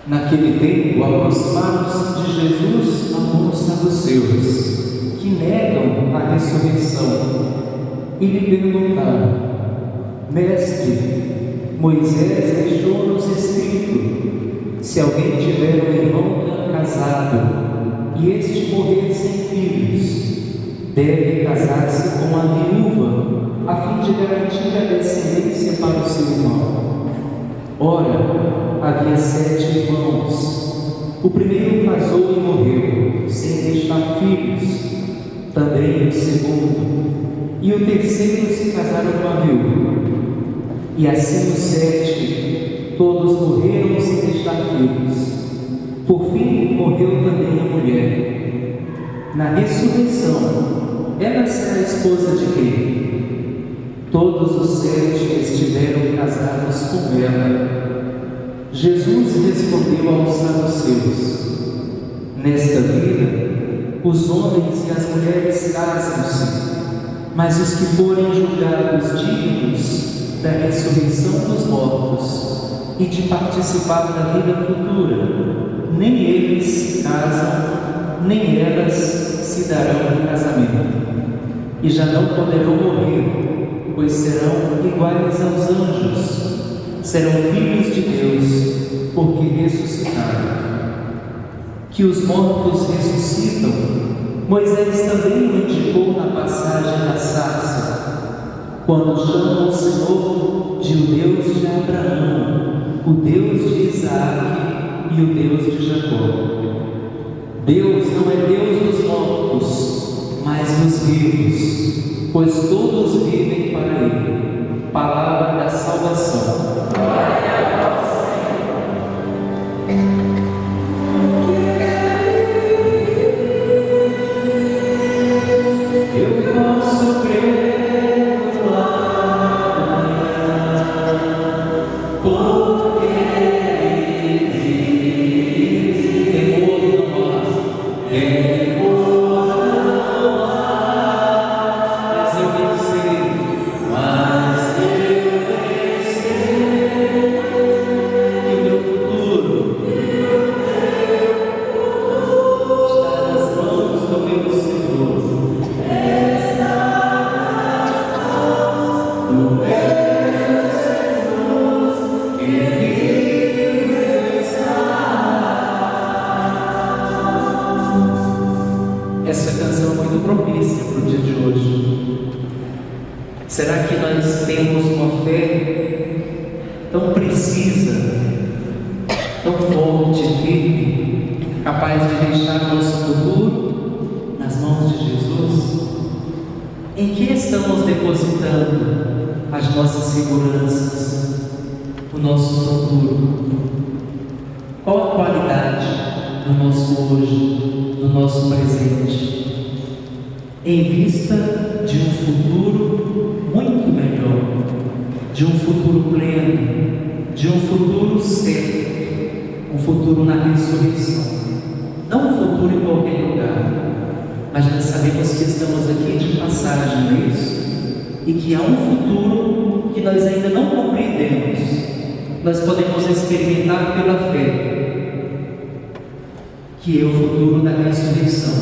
Naquele tempo, aproximaram-se de Jesus alguns saduceus, que negam a ressurreição, e lhe perguntaram: Mestre, Moisés deixou-nos escrito: se alguém tiver um irmão casado e este morrer sem filhos, deve casar-se com a viúva, a fim de garantir a descendência para o seu irmão. Ora, havia 7 irmãos. O primeiro casou e morreu, sem deixar filhos. Também o segundo. E o terceiro se casaram com a viúva. E assim os 7, todos morreram sem deixar filhos. Por fim, morreu também a mulher. Na ressurreição, ela será esposa de quem? Todos os 7 estiveram casados com ela. Jesus respondeu aos saduceus: nesta vida, os homens e as mulheres casam-se, mas os que forem julgados dignos da ressurreição dos mortos e de participar da vida futura, nem eles se casam, nem elas se darão em casamento, e já não poderão morrer, pois serão iguais aos anjos, serão filhos de Deus, porque ressuscitaram. Que os mortos ressuscitam, Moisés também o indicou na passagem da sarça, quando chama o Senhor de o Deus de Abraão, o Deus de Isaac e o Deus de Jacó. Deus não é Deus dos mortos, mas dos vivos, pois todos vivem para Ele. Palavra da salvação. Glória a vós, Senhor. Eu posso crer no porque Ele vive. Temor não há, temor não há, mas eu venci, mas e meu futuro está nas mãos do meu Senhor. Está nas mãos do meu Senhor. Ele está. Essa canção é muito propícia para o dia de hoje. Será que nós temos uma fé tão precisa, tão forte, firme, capaz de deixar nosso futuro nas mãos de Jesus? Em que estamos depositando as nossas seguranças, o nosso futuro? Qual a qualidade do nosso hoje, do nosso presente, em vista de um futuro muito melhor, de um futuro pleno, de um futuro certo, um futuro na ressurreição? Não um futuro em qualquer lugar, mas nós sabemos que estamos aqui de passagem, não é isso? E que há um futuro que nós ainda não compreendemos, nós podemos experimentar pela fé, que é o futuro da ressurreição,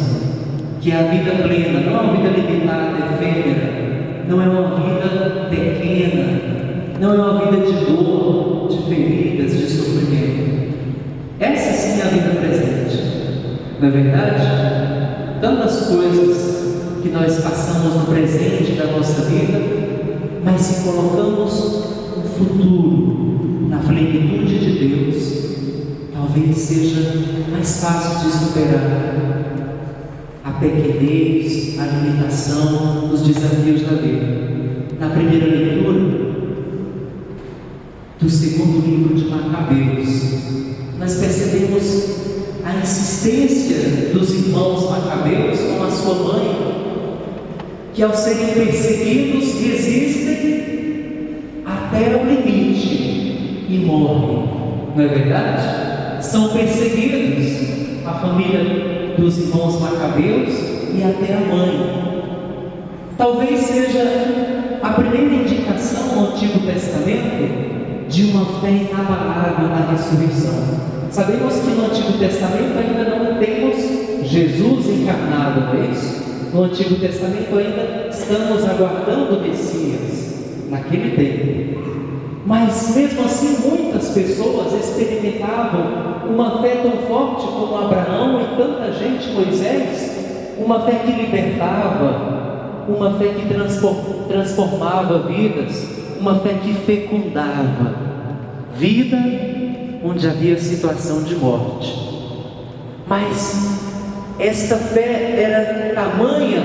que é a vida plena, não a vida limitada, efêmera, não é uma vida pequena, não é uma vida de dor, de feridas, de sofrimento. Essa sim é a vida presente. Não é verdade? Tantas coisas que nós passamos no presente da nossa vida, mas se colocamos no futuro, na plenitude de Deus, talvez seja mais fácil de superar a pequenez, a limitação, os desafios da vida. Na primeira leitura do segundo livro de Macabeus, nós percebemos a insistência dos irmãos Macabeus com a sua mãe, que ao serem perseguidos resistem até o limite e morrem. Não é verdade? São perseguidos, a família dos irmãos Macabeus e até a mãe. Talvez seja a primeira indicação no Antigo Testamento de uma fé inabalável na ressurreição. Sabemos que no Antigo Testamento ainda não temos Jesus encarnado, não é isso? No Antigo Testamento ainda estamos aguardando o Messias, naquele tempo. Mas mesmo assim muitas pessoas experimentavam uma fé tão forte como Abraão e tanta gente, Moisés, uma fé que libertava, uma fé que transformava vidas, uma fé que fecundava vida onde havia situação de morte. Mas esta fé era tamanha,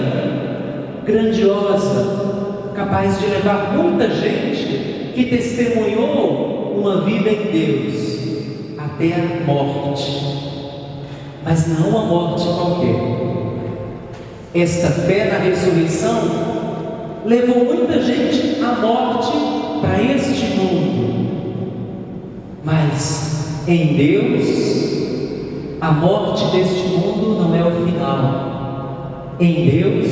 grandiosa, capaz de levar muita gente que testemunhou uma vida em Deus até a morte, mas não uma morte qualquer. Esta fé na ressurreição levou muita gente à morte para este mundo, mas em Deus a morte deste mundo não é o final. Em Deus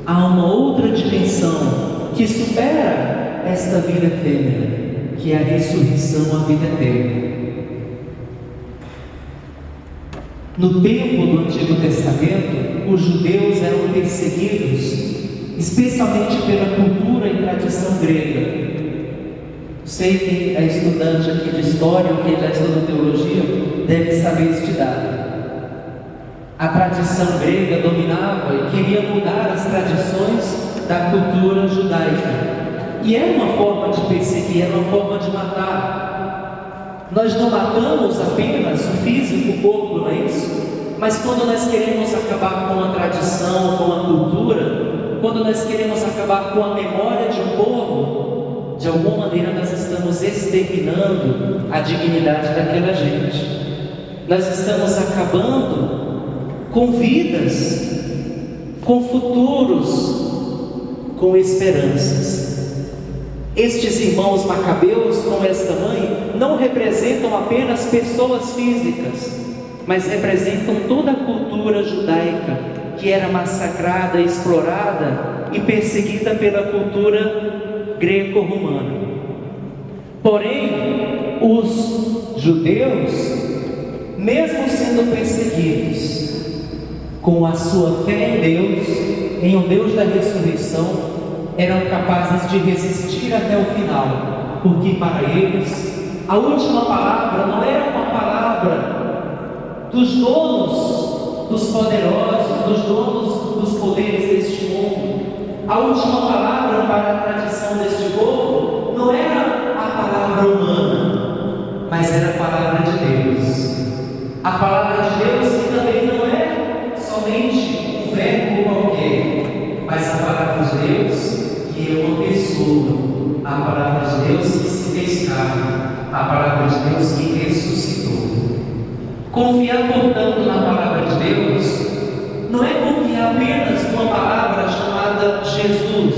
há uma outra dimensão que supera esta vida efêmera, que é a ressurreição, a vida eterna. No tempo do Antigo Testamento, os judeus eram perseguidos, especialmente pela cultura e tradição grega. Sei que é estudante aqui de história, ou quem já estudou teologia, deve saber este dado. A tradição grega dominava e queria mudar as tradições da cultura judaica. E era uma forma de perseguir, era uma forma de matar. Nós não matamos apenas o físico, o corpo, não é isso? Mas quando nós queremos acabar com a tradição, com a cultura, quando nós queremos acabar com a memória de um povo, de alguma maneira nós estamos exterminando a dignidade daquela gente. Nós estamos acabando com vidas, com futuros, com esperanças. Estes irmãos macabeus com esta mãe não representam apenas pessoas físicas, mas representam toda a cultura judaica que era massacrada, explorada e perseguida pela cultura greco-romana. Porém, os judeus, mesmo sendo perseguidos, com a sua fé em Deus, em um Deus da ressurreição, eram capazes de resistir até o final, porque para eles a última palavra não era uma palavra dos donos, dos poderosos, dos donos dos poderes deste mundo. A última palavra para a tradição deste povo não era a palavra humana, mas era a palavra de Deus. A palavra de Deus que também não é somente um verbo qualquer, mas a palavra de Deus que é uma pessoa, a palavra de Deus que se fez carne, a palavra de Deus que ressuscitou. Confiar, portanto, na palavra de Deus não é confiar apenas numa palavra chamada Jesus.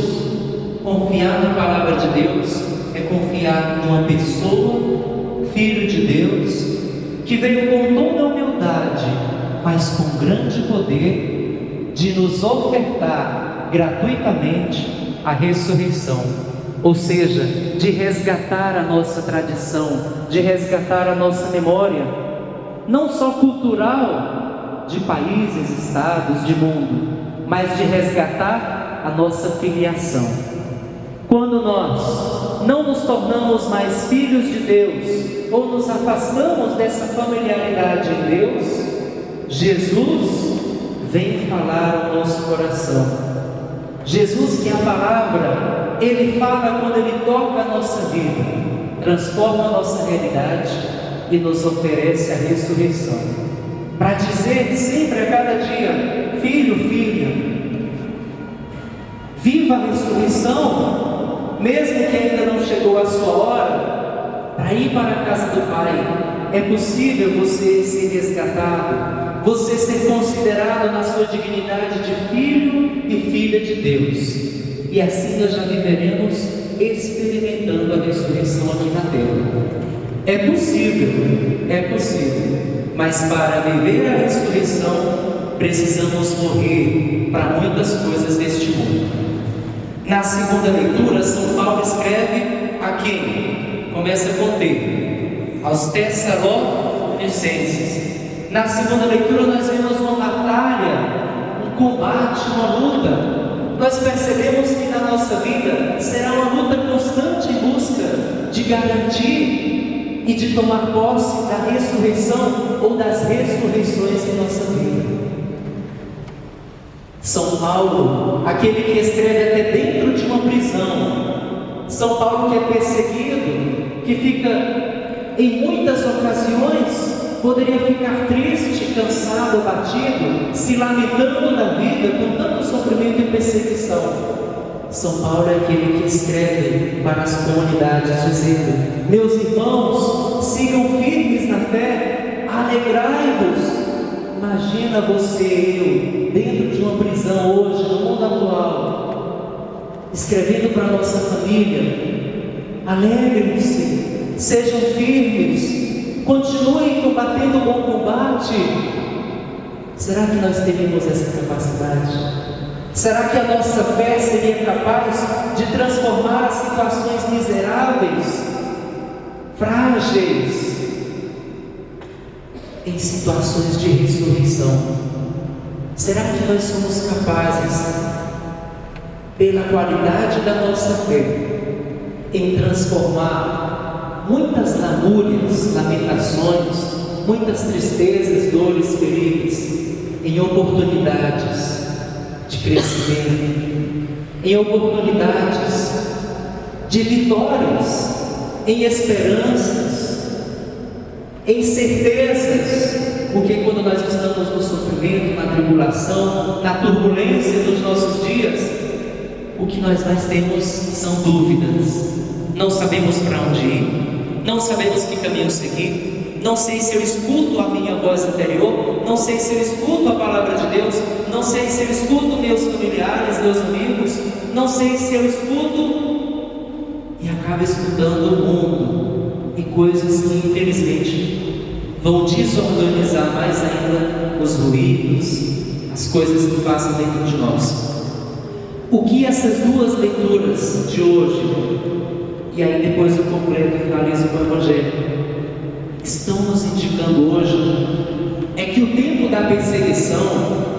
Confiar na palavra de Deus é confiar numa pessoa, Filho de Deus, que veio com toda a humildade, mas com grande poder, de nos ofertar gratuitamente a ressurreição, ou seja, de resgatar a nossa tradição, de resgatar a nossa memória, não só cultural, de países, estados, de mundo, mas de resgatar a nossa filiação. Quando nós não nos tornamos mais filhos de Deus, ou nos afastamos dessa familiaridade em Deus, Jesus vem falar ao nosso coração. Jesus, que é a palavra, Ele fala quando Ele toca a nossa vida, transforma a nossa realidade e nos oferece a ressurreição, para dizer sempre a cada dia: filho, filha, viva a ressurreição, mesmo que ainda não chegou a sua hora, para ir para a casa do Pai. É possível você ser resgatado, você ser considerado na sua dignidade de filho e filha de Deus, e assim nós já viveremos experimentando a ressurreição aqui na terra. É possível, mas para viver a ressurreição precisamos morrer para muitas coisas deste mundo. Na segunda leitura, São Paulo escreve a quem? Começa com T, aos Tessalonicenses, Colossenses. Na segunda leitura nós vemos uma batalha, um combate, uma luta. Nós percebemos que na nossa vida será uma luta constante em busca de garantir e de tomar posse da ressurreição ou das ressurreições em nossa vida. São Paulo, aquele que escreve até dentro de uma prisão, São Paulo que é perseguido, que fica em muitas ocasiões, poderia ficar triste, cansado, abatido, se lamentando da vida com tanto sofrimento e perseguição. São Paulo é aquele que escreve para as comunidades, dizendo: meus irmãos, sigam firmes na fé, alegrai-vos. Imagina você e eu, dentro de uma prisão hoje, no mundo atual, escrevendo para a nossa família: alegrem-se, sejam firmes, continuem combatendo o bom combate. Será que nós teríamos essa capacidade? Será que a nossa fé seria capaz de transformar as situações miseráveis, frágeis, em situações de ressurreição? Será que nós somos capazes, pela qualidade da nossa fé, em transformar muitas lamúrias, lamentações, muitas tristezas, dores, feridas, em oportunidades de crescimento, em oportunidades de vitórias, em esperanças, em certezas? Porque quando nós estamos no sofrimento, na tribulação, na turbulência dos nossos dias, o que nós mais temos são dúvidas. Não sabemos para onde ir, não sabemos que caminho seguir, não sei se eu escuto a minha voz interior, não sei se eu escuto a palavra de Deus, não sei se eu escuto meus familiares, meus amigos, não sei se eu escuto e acabo escutando o mundo e coisas que infelizmente vão desorganizar mais ainda os ruídos, as coisas que passam dentro de nós. O que essas duas leituras de hoje, e aí depois eu completo e finalizo com o Evangelho, estão nos indicando hoje é que o tempo da perseguição,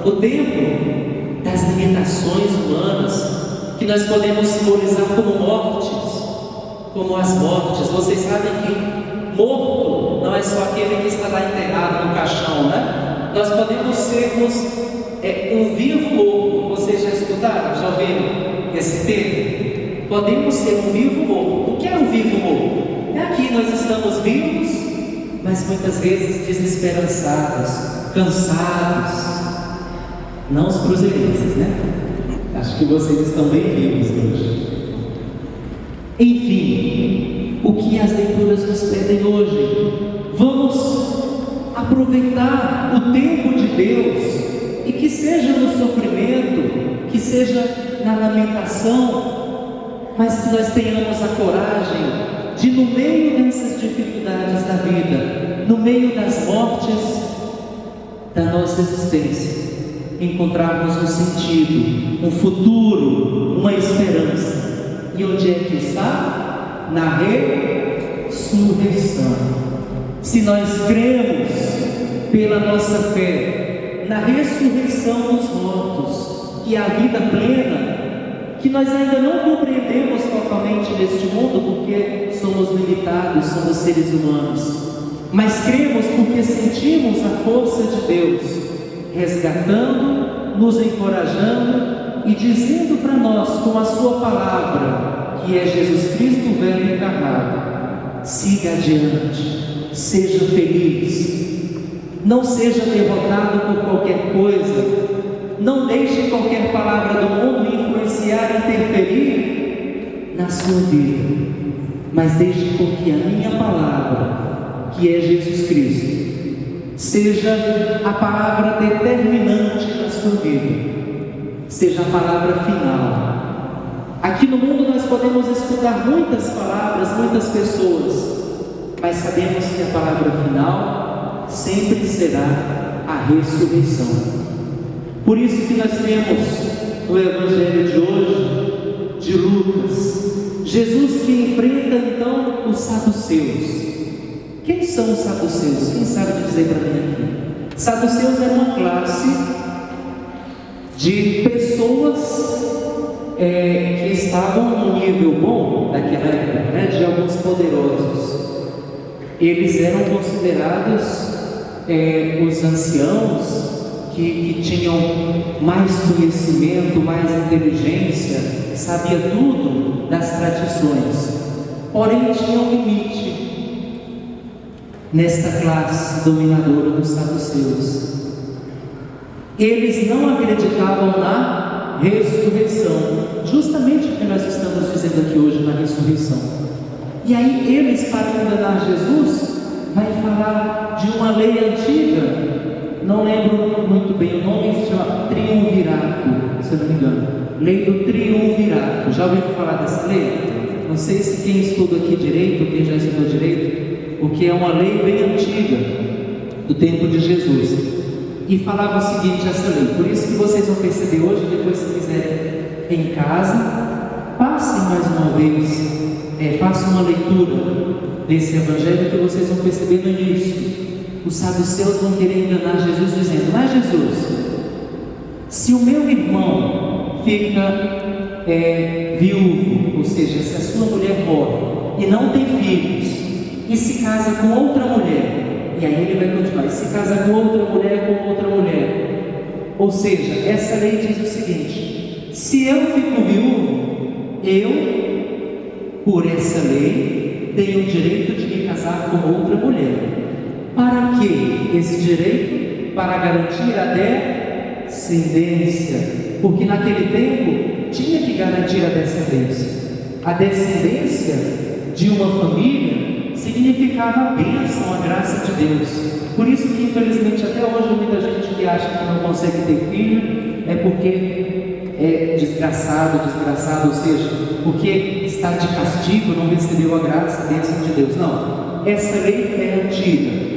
o tempo das limitações humanas, que nós podemos simbolizar como mortes, como as mortes. Vocês sabem que morto não é só aquele que está lá enterrado no caixão, né? Nós podemos sermos um vivo morto. Vocês já escutaram? Já ouviram esse termo? Podemos ser um vivo morto. O que é um vivo morto? É aqui nós estamos vivos, mas muitas vezes desesperançados, cansados. Não os cruzeirenses, né? Acho que vocês estão bem vivos hoje. Enfim, o que as leituras nos pedem hoje? Vamos aproveitar o tempo de Deus, e que seja no sofrimento, que seja na lamentação, mas que nós tenhamos a coragem de, no meio dessas dificuldades da vida, no meio das mortes da nossa existência, encontrarmos um sentido, um futuro, uma esperança. E onde é que está? Na ressurreição. Se nós cremos pela nossa fé na ressurreição dos mortos, que é a vida plena, que nós ainda não compreendemos totalmente neste mundo, porque somos limitados, somos seres humanos, mas cremos porque sentimos a força de Deus resgatando, nos encorajando e dizendo para nós com a sua palavra, que é Jesus Cristo, o Verbo encarnado: siga adiante, seja feliz, não seja derrotado por qualquer coisa, não deixe qualquer palavra do mundo influenciar, interferir na sua vida, mas deixe com que a minha palavra, que é Jesus Cristo, seja a palavra determinante na sua vida, seja a palavra final. Aqui no mundo nós podemos escutar muitas palavras, muitas pessoas, mas sabemos que a palavra final sempre será a ressurreição. Por isso que nós temos no Evangelho de hoje, de Lucas, Jesus que enfrenta então os saduceus. Quem são os saduceus? Quem sabe dizer para mim aqui? Saduceus era uma classe de pessoas que estavam num nível bom daquela época, né, de alguns poderosos. Eles eram considerados os anciãos que tinham mais conhecimento, mais inteligência, sabia tudo das tradições. Porém, tinha um limite nesta classe dominadora dos saduceus. Eles não acreditavam na ressurreição, justamente o que nós estamos dizendo aqui hoje, na ressurreição. E aí eles, para enganar Jesus, vai falar de uma lei antiga, não lembro muito bem o nome, se chama triunvirato, se eu não me engano, lei do triunvirato. Já ouviu falar dessa lei? Não sei se quem estuda aqui direito, quem já estudou direito, porque é uma lei bem antiga, do tempo de Jesus. E falava o seguinte, essa lei, por isso que vocês vão perceber hoje, depois se quiserem em casa, passem mais uma vez, façam uma leitura desse evangelho que vocês vão perceber no início. Os saduceus vão querer enganar Jesus dizendo: mas Jesus, se o meu irmão fica viúvo, ou seja, se a sua mulher morre e não tem filhos, e se casa com outra mulher, e aí ele vai continuar, e se casa com outra mulher, ou seja, essa lei diz o seguinte: se eu fico viúvo, eu, por essa lei, tenho o direito de me casar com outra mulher. Para que esse direito? Para garantir a descendência, porque naquele tempo tinha que garantir a descendência. A descendência de uma família significava a bênção, a graça de Deus. Por isso que infelizmente até hoje muita gente que acha que não consegue ter filho é porque é desgraçado, ou seja, porque está de castigo, não recebeu a graça, a bênção de Deus. Não, essa lei é antiga.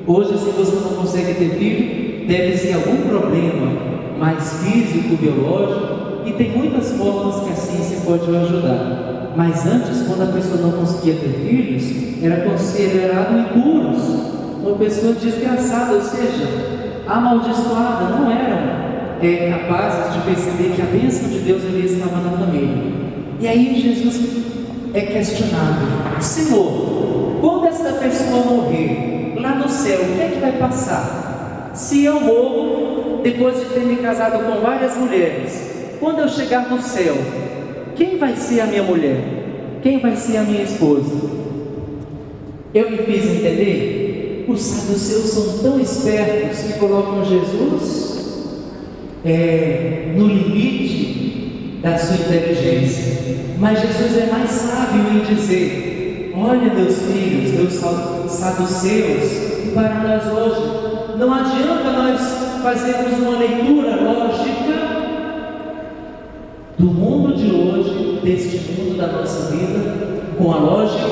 Hoje, se você não consegue ter filho, deve ser algum problema mais físico, biológico, e tem muitas formas que a ciência pode ajudar. Mas antes, quando a pessoa não conseguia ter filhos, era considerado impuros, uma pessoa desgraçada, ou seja, amaldiçoada. Não eram capazes de perceber que a bênção de Deus ali estava na família. E aí Jesus é questionado: Senhor, quando essa pessoa morrer lá no céu, o que é que vai passar? Se eu morro depois de ter me casado com várias mulheres, quando eu chegar no céu, quem vai ser a minha mulher? Quem vai ser a minha esposa? Eu me fiz entender? Os saduceus são tão espertos que colocam Jesus no limite da sua inteligência. Mas Jesus é mais sábio em dizer: olha, meus filhos, meus saduceus, e para nós hoje, não adianta nós fazermos uma leitura lógica do mundo de hoje, deste mundo da nossa vida, com a lógica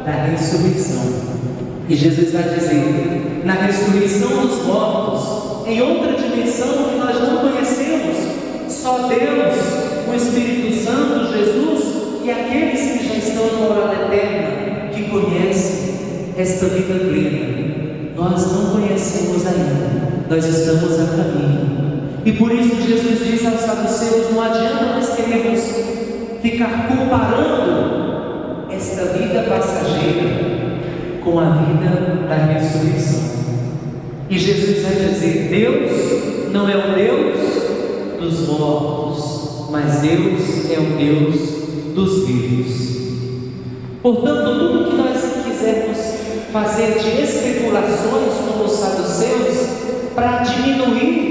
da ressurreição. E Jesus vai dizer: na ressurreição dos mortos, em outra dimensão que nós não conhecemos, só Deus, o Espírito Santo, Jesus e aqueles que já estão na morada eterna, que conhecem esta vida plena. Nós não conhecemos ainda, nós estamos a caminho. E por isso Jesus diz aos saduceus: não adianta nós queremos ficar comparando esta vida passageira com a vida da ressurreição. E Jesus vai dizer: Deus não é o Deus dos mortos, mas Deus é o Deus dos vivos. Portanto, tudo que nós quisermos fazer de especulações como os saduceus para diminuir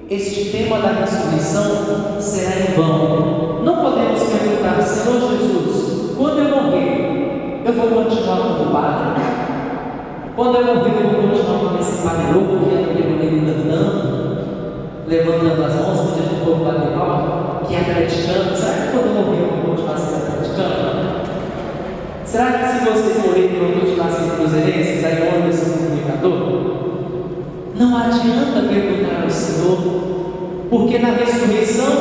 este tema da ressurreição será em vão. Não podemos perguntar: Senhor Jesus, quando eu morrer, eu vou continuar como padre? Quando eu morrer, eu vou continuar como esse padre louco que anda pelo meio cantando, levantando as mãos, pedindo o povo bater palma, que é atleticano? Será que quando eu morrer eu vou continuar sendo atleticano? Será que se vocês morrerem eu vou continuar sendo cruzeirenses? Aí eu ando esse comunicador? Não adianta perguntar ao Senhor, porque na ressurreição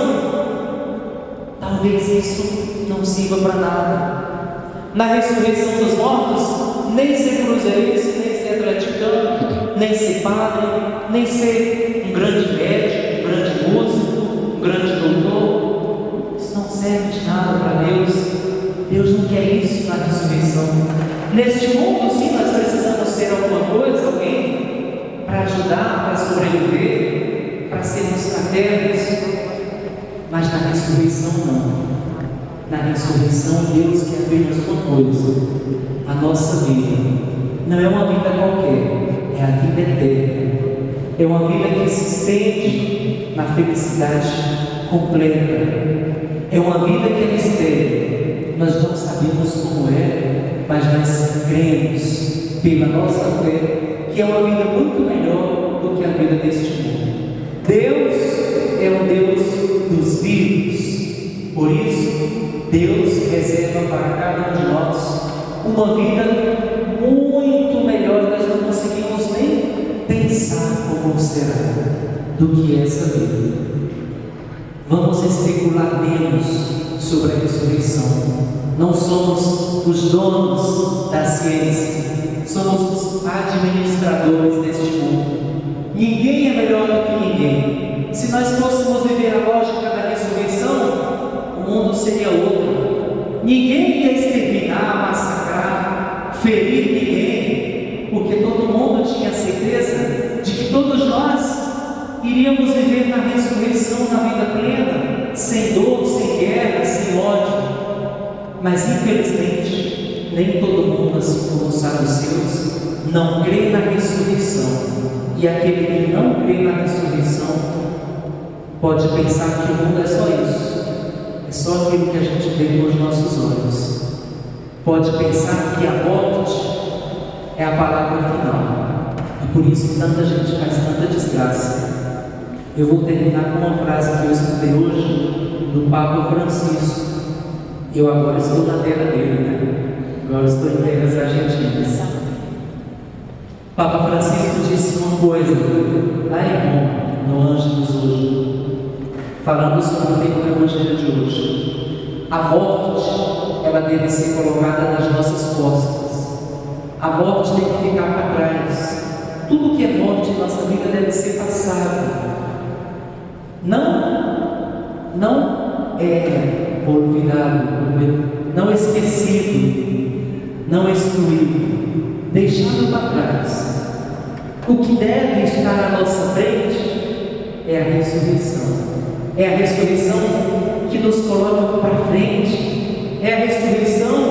talvez isso não sirva para nada. Na ressurreição dos mortos, nem ser cruzeirista, nem ser atleticano, nem ser padre, nem ser um grande médico, um grande músico, um grande doutor. Isso não serve de nada para Deus. Deus não quer isso na ressurreição. Neste mundo, sim, nós precisamos ser alguma coisa, alguém, para ajudar, para sobreviver, para sermos fraternos. Mas na ressurreição não. Na ressurreição, Deus quer apenas uma coisa: a nossa vida. Não é uma vida qualquer, é a vida eterna. É uma vida que se estende na felicidade completa. É uma vida que é mistério. Nós não sabemos como é, mas nós cremos pela nossa fé que é uma vida muito melhor do que a vida deste mundo. Deus é o Deus dos vivos. Por isso, Deus reserva para cada um de nós uma vida muito melhor. Nós não conseguimos nem pensar como será do que essa vida. Vamos especular menos sobre a ressurreição. Não somos os donos da ciência, somos os administradores deste mundo. Ninguém é melhor do que ninguém. Se nós fôssemos viver a lógica da ressurreição, o mundo seria outro. Ninguém ia exterminar, massacrar, ferir ninguém, porque todo mundo tinha certeza de que todos nós iríamos viver na ressurreição, na vida plena, sem dor, sem guerra, sem ódio. Mas infelizmente, nem todo mundo, assim como os saduceus, não crê na ressurreição. E aquele que não crê na ressurreição pode pensar que o mundo é só isso. É só aquilo que a gente vê com os nossos olhos. Pode pensar que a morte é a palavra final. E por isso tanta gente faz tanta desgraça. Eu vou terminar com uma frase que eu escutei hoje do Papa Francisco. Eu agora estou na terra dele, né? Agora estou em terras argentinas. Papa Francisco disse uma coisa lá em Roma, no Ângelus hoje, falando sobre o tema do Evangelho de hoje. A morte, ela deve ser colocada nas nossas costas. A morte tem que ficar para trás. Tudo que é morte em nossa vida deve ser passado. Não é olvidado, não esquecido, não excluído, deixado para trás. O que deve estar à nossa frente é a ressurreição. É a ressurreição que nos coloca para frente. É a ressurreição